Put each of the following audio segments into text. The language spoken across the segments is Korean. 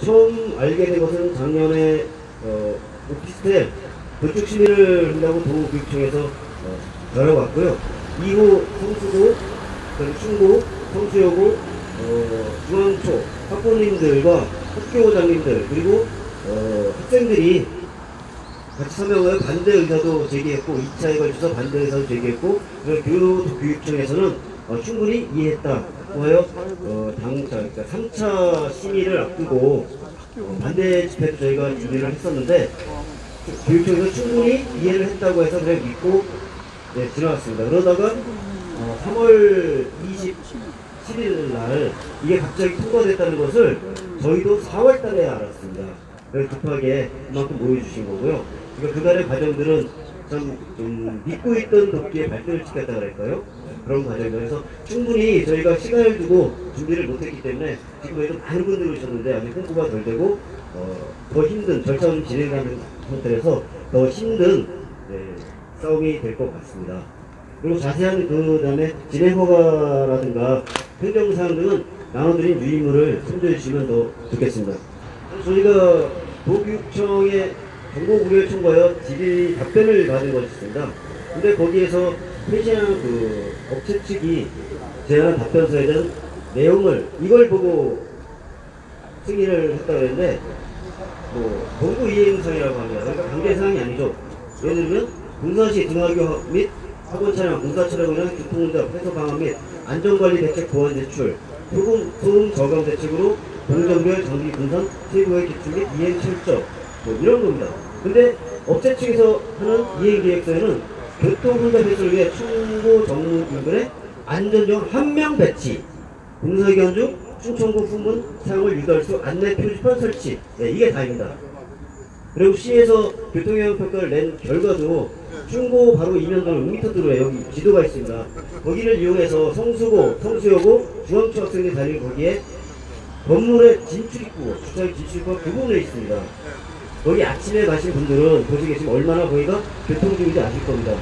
처음 알게 된 것은 작년에 오피스텔 건축 심의를 한다고 도교육청에서 다뤄봤고요. 이후 성수고, 충고, 성수여고, 중앙초 학부모님들과 학교장님들 그리고 학생들이 같이 참여하여 반대 의사도 제기했고 2차에 걸쳐서 반대 의사도 제기했고 교육청에서는 충분히 이해했다고 하여 그러니까 3차 심의를 앞두고 반대 집회도 저희가 준비를 했었는데 교육청에서 충분히 이해를 했다고 해서 그냥 믿고 지나갔습니다. 그러다가 3월 27일 날 이게 갑자기 통과됐다는 것을 저희도 4월 달에 알았습니다. 그래서 급하게 그만큼 모여주신 거고요. 그러니까 그간의 과정들은 참 믿고 있던 도끼에 발등을 찍혔다 그럴까요? 그런 과정에서 충분히 저희가 시간을 두고 준비를 못했기 때문에 지금에도 많은 분들이 오셨는데 아직 홍보가 덜 되고 더 힘든 절차를 진행하는 상태에서 더 힘든 싸움이 될 것 같습니다. 그리고 자세한 그 다음에 진행 허가라든가 행정사항 등은 나눠드린 유의물을 참조해 주시면 더 좋겠습니다. 저희가 도교육청에 정보구조에 청구하여 질의 답변을 받은 것이 있습니다. 근데 거기에서 회시한 그 업체 측이 제안한 답변서에 대한 내용을 이걸 보고 승인을 했다고 했는데 정부 이행사항이라고 합니다. 그러니까 관계사항이 아니죠. 예를 들면 공사시 등하교 및 학원 차량, 공사 차량이나 교통운전, 폐소 방안 및 안전관리 대책 보완 대출, 소음 저감 대책으로 공정별 장비 분산, 세부의 기출 및 이행 철저 이런 겁니다. 근데 업체 측에서 하는 이행 계획서에는 교통운전 배출을 위해 충고 정문 인근에 안전정 1명 배치, 공사기간 중 충청구 후문 사용을 유도할 수 안내 표지판 설치, 이게 다입니다. 그리고 시에서 교통영향 평가를 낸 결과도 충고 바로 이면도로 6m 도로에 여기 지도가 있습니다. 거기를 이용해서 성수고, 성수여고, 중앙초 학생들이 다니는 거기에 건물의 진출입구, 주차장 진출입구가 그 부분에 있습니다. 거기 아침에 가신 분들은 보시겠지만 얼마나 거기가 교통중인지 아실 겁니다.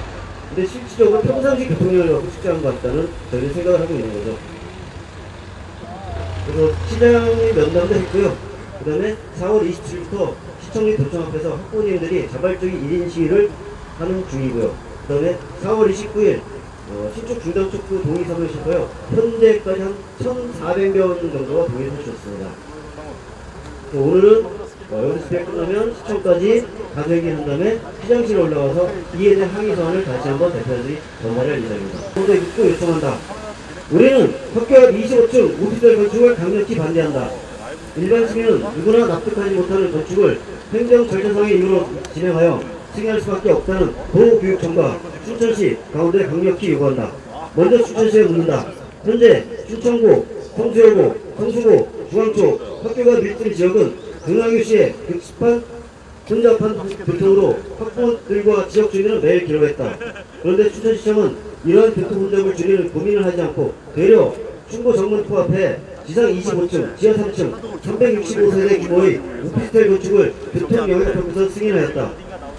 근데 실질적으로 평상시 교통량을 갖고 측정한 것 같다는 저희는 생각을 하고 있는 거죠. 그래서 시장의 면담도 했고요. 그 다음에 4월 27일부터 시청리 도청 앞에서 학부모님들이 자발적인 1인 시위를 하는 중이고요. 그 다음에 4월 29일 신축 중단촉구 동의서를 싣고요. 현재까지 한 1,400명 정도가 동의를 해주셨습니다. 오늘은 여기서 집회 끝나면 시청까지 가져오긴 다음에 시장실에 올라가서 이에 대한 항의서한을 다시 한번 대표들이 전달할 예정입니다. 먼저 또 요청한다. 우리는 학교 앞 25층 오피스텔 건축을 강력히 반대한다. 일반 시민은 누구나 납득하지 못하는 건축을 행정 절차상의 이유로 진행하여 승인할 수밖에 없다는 도교육청과 춘천시 가운데 강력히 요구한다. 먼저 춘천시에 묻는다. 현재 춘천고, 성수여고, 성수고, 중앙초 학교가 밀집된 지역은 등하교시에 급습한 혼잡한 교통으로 학부모들과 지역 주민은 매일 기록했다. 그런데 춘천시청은 이러한 교통 혼잡을 줄이는 고민을 하지 않고 되려 충고 정문포 앞에 지상 25층, 지하 3층, 365세대 규모의 오피스텔 건축을 교통영향평가서 승인하였다.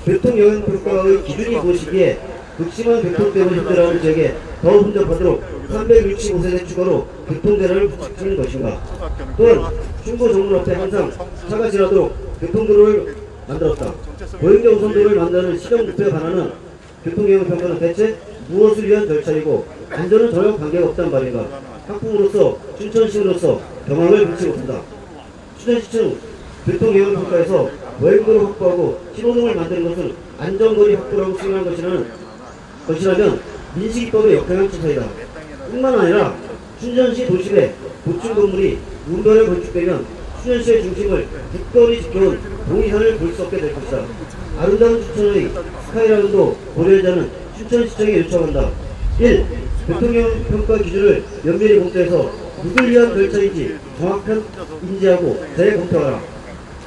교통영향평가의 기준이 무엇이기에 극심한 교통 때문에 힘들어하는 지역에 더 혼잡하도록 365세대 추가로 교통대란을 부추기는 것인가. 또한 충고 정문 앞에 항상 차가 지나도록 교통도로를 만들었다. 보행자 우선도로를 만드는 시정목표에 관한 교통영향평가는 대체 무엇을 위한 절차이고 안전은 전혀 관계가 없단 말인가. 학부모로서 춘천시로서 경악을 금치 못한다. 춘천시청 교통영향평가에서 보행도로 확보하고 신호등을 만드는 것은 안전거리 확보라고 승인한 것이라면 민식이법의 역행한 처사이다. 뿐만 아니라 춘천시 도심에 보충 건물이 운변에 건축되면 춘천시의 중심을 굳건히 지켜온 동의산을 볼 수 없게 될 것이다. 아름다운 춘천의 스카이라운도 고려하자는 춘천시청에 요청한다. 1. 교통영향평가 기준을 면밀히 검토해서 누굴 위한 절차인지 정확한 인지하고 재검토하라.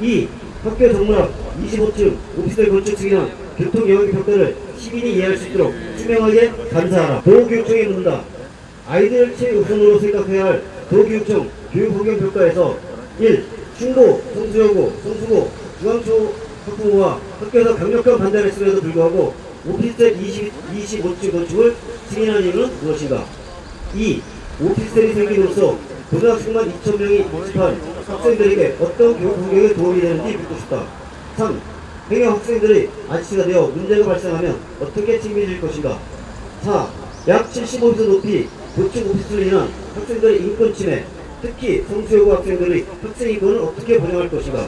2. 학교 정문 앞 25층 오피스텔 건축 승인한 교통영향평가를 시민이 이해할 수 있도록 투명하게 감사하라. 도교육청에 묻는다. 아이들 최우선으로 생각해야 할 도교육청 교육환경평가에서 1. 충고, 성수여고, 성수고, 중앙초 학부모와 학교에서 강력한 반대를 했음에도 불구하고 오피스텔 25층 건축을 승인한 이유는 무엇인가? 2. 오피스텔이 생김으로써 고등학생만 2,000명이 모집한 학생들에게 어떤 교육 환경에 도움이 되는지 묻고 싶다. 3. 행여 학생들이 아치가 되어 문제가 발생하면 어떻게 책임질 것인가. 4. 약 75m 높이 고층 오피스로 인한 학생들의 인권 침해, 특히 성수여고 학생들의 학생 인권을 어떻게 보장할 것인가.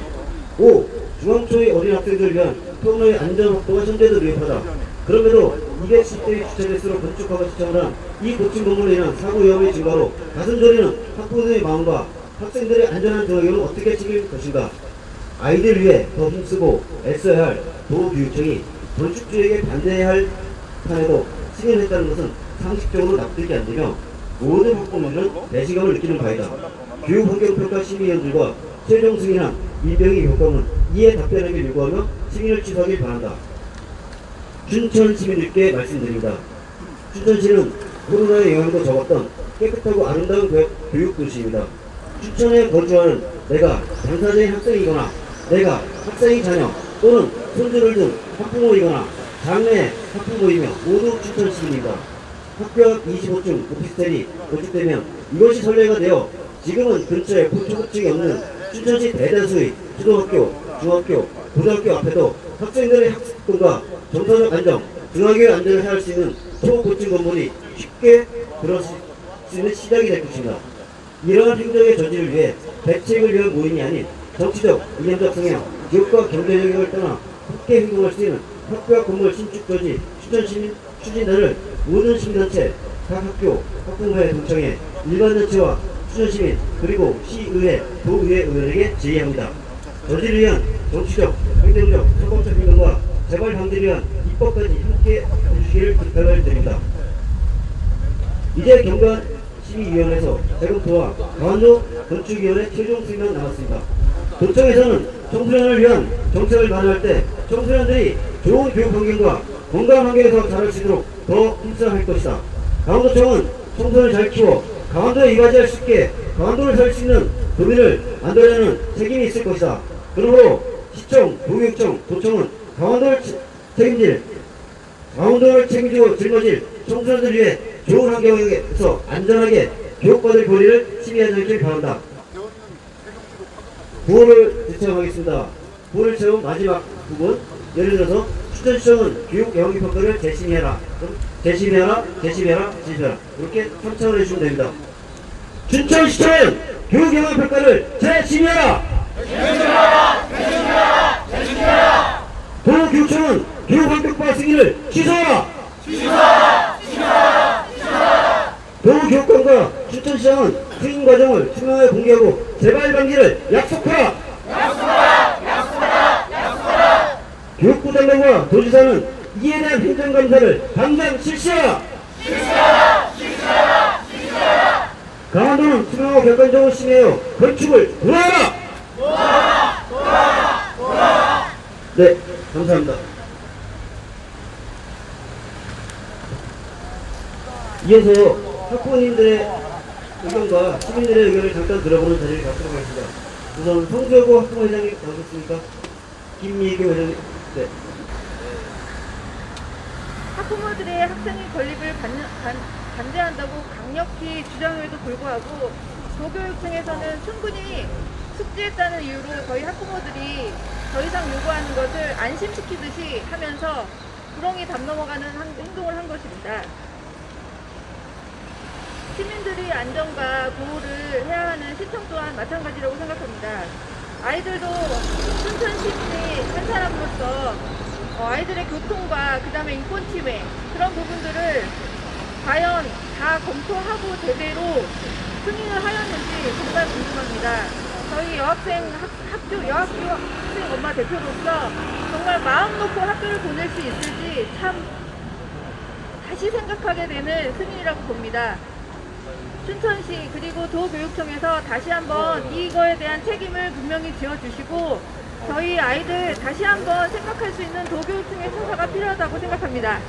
5. 중앙초의 어린 학생들을 위한 통로의 안전 확보가 현재도 미흡하다. 그럼에도 210대의 주차대수로 건축화가 시청을 한 이 고층 건물로 인한 사고 위험의 증가로 가슴 저리는 학부모들의 마음과 학생들의 안전한 등하교는 어떻게 책임질 것인가. 아이들 위해 더 힘쓰고 애써야 할 도교육청이 건축주에게 반대해야 할 판에도 승인했다는 것은 상식적으로 납득이 안 되며 모든 학부모들은 배신감을 느끼는 바이다. 교육환경평가심의위원들과 최종 승인한 민병희 교육감은 이에 답변하길 요구하며 승인을 취소하길 바란다. 춘천 시민들께 말씀드립니다. 춘천시는 코로나의 영향도 적었던 깨끗하고 아름다운 교육도시입니다. 춘천에 거주하는 내가 당사자의 학생이거나 내가 학생의 자녀 또는 손주를 둔 학부모이거나 장래 학부모이며 모두 춘천 시민입니다. 학교 앞 25층 오피스텔이 건축되면 이것이 선례가 되어 지금은 근처에 초고층이 없는 춘천시 대다수의 초등학교, 중학교, 고등학교 앞에도 학생들의 학습권과 정서적 안정, 등하교의 안전을 해할 수 있는 초고층 건물이 쉽게 들어설 수 있는 시작이 될 것입니다. 이러한 행정의 저지를 위해 대책을 위한 모임이 아닌 정치적, 이념적 성향, 지역과 경제적을 떠나 함께 행동할 수 있는 학교 앞 건물 신축 저지 춘천시민 추진단을 모든 시민단체, 각 학교, 학부모회 동청회, 일반단체와 춘천시민 그리고 시의회, 도의회 의원에게 제의합니다. 저지를 위한 정치적, 행정적, 사법적 행동과 재발 방지를 위한 입법까지 함께 해주시기를 부탁드립니다. 이제 경관시민위원회에서 재검토와 강원도 건축위원회 최종 승인만 남았습니다. 도청에서는 청소년을 위한 정책을 마련할 때 청소년들이 좋은 교육 환경과 건강한 환경에서 자랄 수 있도록 더 힘써야 할 것이다. 강원도청은 청소년을 잘 키워 강원도에 이바지할 수 있게 강원도를 살 수 있는 도민을 만들어내는 책임이 있을 것이다. 그러므로 시청, 도교육청, 도청은 강원도를 책임지고 짊어질 청소년들 위해 좋은 환경에서 안전하게 교육받을 권리를 시민하길 바란다. 구호를 제청하겠습니다. 구호를 채운 마지막 부분, 예를 들어서 춘천시청은 교육 영향 평가를 재심의해라. 재심의해라, 재심의해라, 재심의해라. 이렇게 3차원을 해주시면 됩니다. 춘천시청은 교육 영향 평가를 재심의해라. 재심의해라, 재심의해라, 재심의해라. 도교육청은 교육 환경과 승인을 취소하라. 취소하라, 취소하라, 취소하라. 도교육청과 춘천시청은 승인 과정을 투명하게 공개하고 재발 방지를 약속하라. 약속하라, 약속하라, 약속하라. 교육부 장관과 도지사는 이에 대한 행정감사를 당장 실시하라. 실시하라, 실시하라, 실시하라. 강원도는 투명하고 객관적으로 심의하여 건축을 도와라. 도와라, 도와라, 도와라. 네, 감사합니다. 이어서 학부모님들의 의견과 시민들의 의견을 잠깐 들어보는 자리를 갖도록 하겠습니다. 우선 성수여고 학부모회장님 나오셨습니까? 김미교 회장님. 네. 학부모들의 학생의 건립을 반대한다고 강력히 주장에도 불구하고 도교육청에서는 충분히 숙지했다는 이유로 저희 학부모들이 더 이상 요구하는 것을 안심시키듯이 하면서 구렁이 담 넘어가는 행동을 한 것입니다. 시민들이 안전과 보호를 해야 하는 시청 또한 마찬가지라고 생각합니다. 아이들도 춘천 시민이 한 사람으로서 아이들의 교통과 그 다음에 인권 침해 그런 부분들을 과연 다 검토하고 제대로 승인을 하였는지 정말 궁금합니다. 저희 여학생 엄마 대표로서 정말 마음 놓고 학교를 보낼 수 있을지 참 다시 생각하게 되는 승인이라고 봅니다. 춘천시 그리고 도교육청에서 다시 한번 이거에 대한 책임을 분명히 지어주시고 저희 아이들 다시 한번 생각할 수 있는 도교육청의 처사가 필요하다고 생각합니다.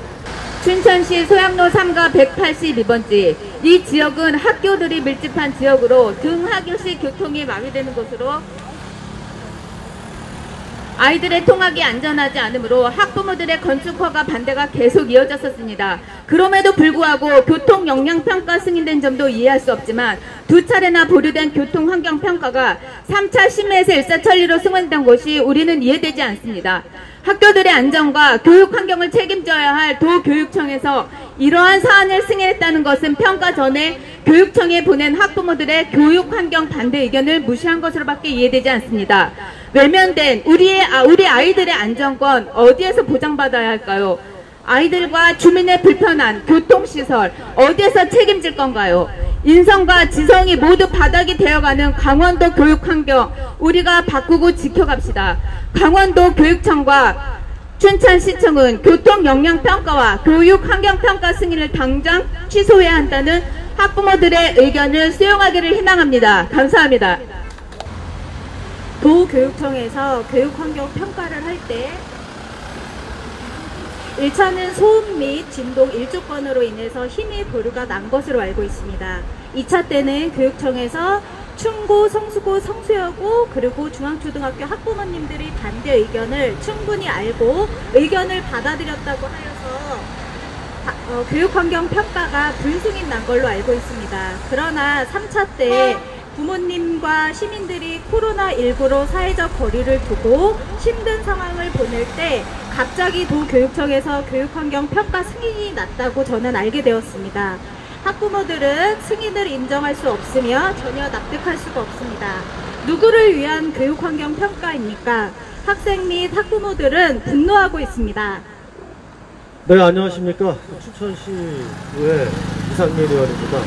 춘천시 소양로 3가 182번지 이 지역은 학교들이 밀집한 지역으로 등하교시 교통이 마비되는 곳으로 아이들의 통학이 안전하지 않으므로 학부모들의 건축허가 반대가 계속 이어졌었습니다. 그럼에도 불구하고 교통 역량 평가 승인된 점도 이해할 수 없지만 2차례나 보류된 교통 환경 평가가 3차 심의에서 일사천리로 승인된 것이 우리는 이해되지 않습니다. 학교들의 안전과 교육 환경을 책임져야 할 도교육청에서 이러한 사안을 승인했다는 것은 평가 전에 교육청에 보낸 학부모들의 교육 환경 반대 의견을 무시한 것으로밖에 이해되지 않습니다. 외면된 우리 아이들의 안전권 어디에서 보장받아야 할까요? 아이들과 주민의 불편한 교통시설 어디에서 책임질 건가요? 인성과 지성이 모두 바닥이 되어가는 강원도 교육환경 우리가 바꾸고 지켜갑시다. 강원도 교육청과 춘천시청은 교통 역량평가와 교육환경평가 승인을 당장 취소해야 한다는 학부모들의 의견을 수용하기를 희망합니다. 감사합니다. 도교육청에서 교육환경평가를 할 때 1차는 소음 및 진동 일조건으로 인해서 심의 보류가 난 것으로 알고 있습니다. 2차 때는 교육청에서 충고, 성수고, 성수여고 그리고 중앙초등학교 학부모님들의 반대 의견을 충분히 알고 의견을 받아들였다고 하여서 교육환경평가가 불승인 난 걸로 알고 있습니다. 그러나 3차 때 부모님과 시민들이 코로나19로 사회적 거리를 두고 힘든 상황을 보낼 때 갑자기 도교육청에서 교육환경평가 승인이 났다고 저는 알게 되었습니다. 학부모들은 승인을 인정할 수 없으며 전혀 납득할 수가 없습니다. 누구를 위한 교육환경평가입니까? 학생 및 학부모들은 분노하고 있습니다. 네, 안녕하십니까. 춘천시의회 이상민 의원입니다.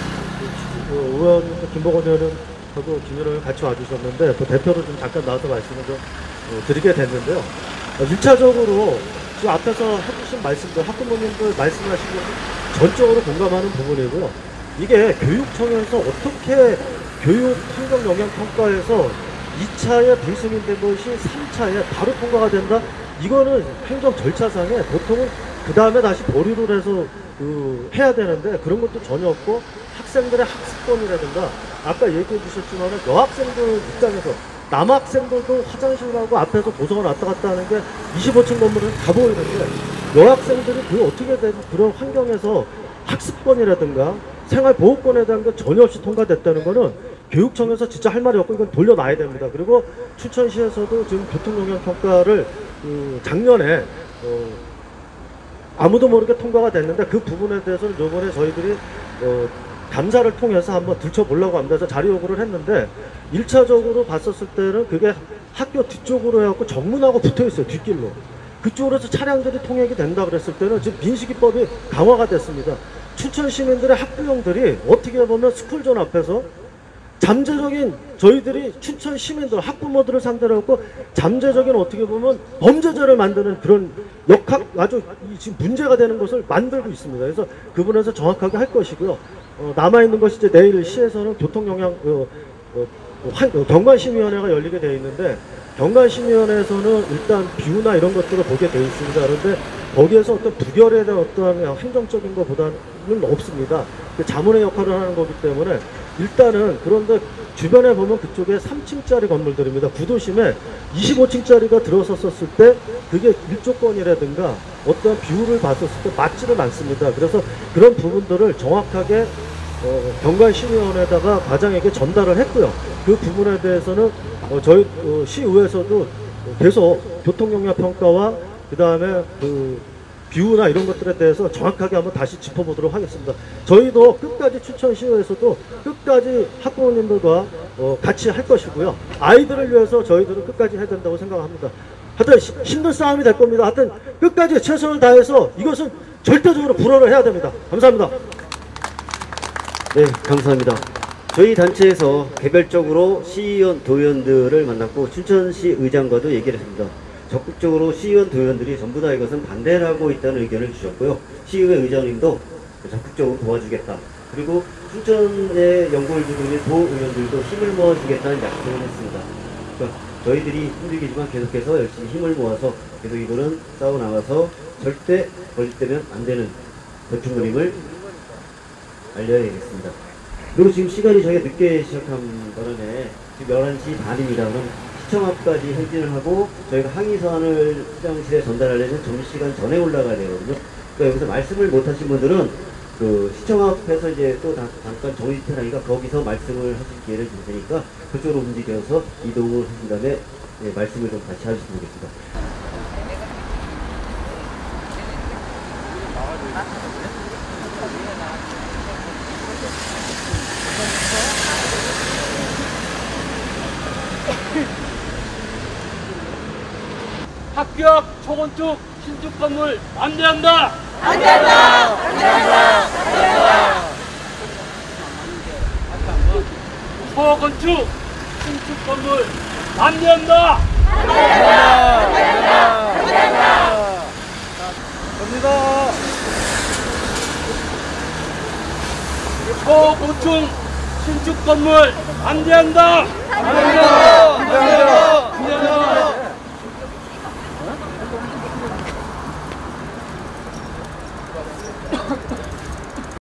의원 김보건 의원은 저도 김의원을 같이 와주셨는데 그 대표로 좀 잠깐 나와서 말씀을 좀 드리게 됐는데요. 1차적으로 지금 앞에서 해주신 말씀들, 학부모님들 말씀하신 것은 전적으로 공감하는 부분이고요. 이게 교육청에서 어떻게 교육 환경 영향 평가에서 2차에 불승인된 것이 3차에 바로 통과가 된다? 이거는 행정 절차상에 보통은 그 다음에 다시 보류를 해서 해야 되는데 그런 것도 전혀 없고 학생들의 학습권이라든가 아까 얘기해 주셨지만 여학생들 입장에서 남학생들도 화장실 가고 앞에서 도서관 왔다 갔다 하는 게 25층 건물은 다 보이는데 여학생들이 그 어떻게 된 그런 환경에서 학습권이라든가 생활보호권에 대한 게 전혀 없이 통과됐다는 거는 교육청에서 진짜 할 말이 없고 이건 돌려놔야 됩니다. 그리고 춘천시에서도 지금 교통영향평가를 작년에 아무도 모르게 통과가 됐는데 그 부분에 대해서는 이번에 저희들이 감사를 통해서 한번 들춰보려고 합니다. 그래서 자료 요구를 했는데 1차적으로 봤었을 때는 그게 학교 뒤쪽으로 해갖고 정문하고 붙어있어요. 뒷길로. 그쪽으로 해서 차량들이 통행이 된다 그랬을 때는 지금 빈시기법이 강화가 됐습니다. 춘천 시민들의 학부형들이 어떻게 보면 스쿨존 앞에서 잠재적인 저희들이 춘천 시민들, 학부모들을 상대로 하고 잠재적인 어떻게 보면 범죄자를 만드는 그런 역학 아주 지금 문제가 되는 것을 만들고 있습니다. 그래서 그 부분에서 정확하게 할 것이고요. 남아있는 것이 이제 내일 시에서는 교통영향 경관심의위원회가 열리게 되어 있는데 경관심의위원회에서는 일단 비유나 이런 것들을 보게 되어 있습니다. 그런데 거기에서 어떤 부결에 대한 어떠한 행정적인 것보다는 없습니다. 자문의 역할을 하는 거기 때문에 일단은 그런데 주변에 보면 그쪽에 3층짜리 건물들입니다. 구도심에 25층짜리가 들어섰었을 때 그게 일조권이라든가 어떤 비율을 봤었을 때 맞지를 않습니다. 그래서 그런 부분들을 정확하게 경관심의원에다가 과장에게 전달을 했고요. 그 부분에 대해서는 저희 시의회에서도 계속 교통영향평가와 그 다음에 그 비유나 이런 것들에 대해서 정확하게 한번 다시 짚어보도록 하겠습니다. 저희도 끝까지 춘천시의회에서도 끝까지 학부모님들과 같이 할 것이고요. 아이들을 위해서 저희들은 끝까지 해야 된다고 생각합니다. 하여튼 힘든 싸움이 될 겁니다. 하여튼 끝까지 최선을 다해서 이것은 절대적으로 불허를 해야 됩니다. 감사합니다. 네, 감사합니다. 저희 단체에서 개별적으로 시의원, 도의원들을 만났고 춘천시 의장과도 얘기를 했습니다. 적극적으로 시의원, 도의원들이 전부 다 이것은 반대를 하고 있다는 의견을 주셨고요. 시의회 의장님도 적극적으로 도와주겠다. 그리고 춘천의 연구를 주고 있는 도의원들도 힘을 모아주겠다는 약속을 했습니다. 그러니까 저희들이 힘들겠지만 계속해서 열심히 힘을 모아서 계속 이거는 싸워나가서 절대 거짓되면 안 되는 건축물임을 알려야 되겠습니다. 그리고 지금 시간이 저희가 늦게 시작한 바람에 지금 11시 반입니다. 그럼 시청 앞까지 행진을 하고 저희가 항의 사안을 시장실에 전달하려면 점심시간 전에 올라가야 되거든요. 그러니까 여기서 말씀을 못 하신 분들은 그 시청 앞에서 이제 또 잠깐 정리집회라니까 거기서 말씀을 하실 기회를 줄 테니까 그쪽으로 움직여서 이동을 하신 다음에 말씀을 좀 같이 하시면 되겠습니다. 학교 앞 초건축 신축 건물 반대한다! 반대한다! 반대한다! 반대한다! 초건축 신축 건물 반대한다! 반대한다! 반대한다! 반대한다! 갑니다! 초고층 신축 건물 반대한다! 반대한다! 반대한다!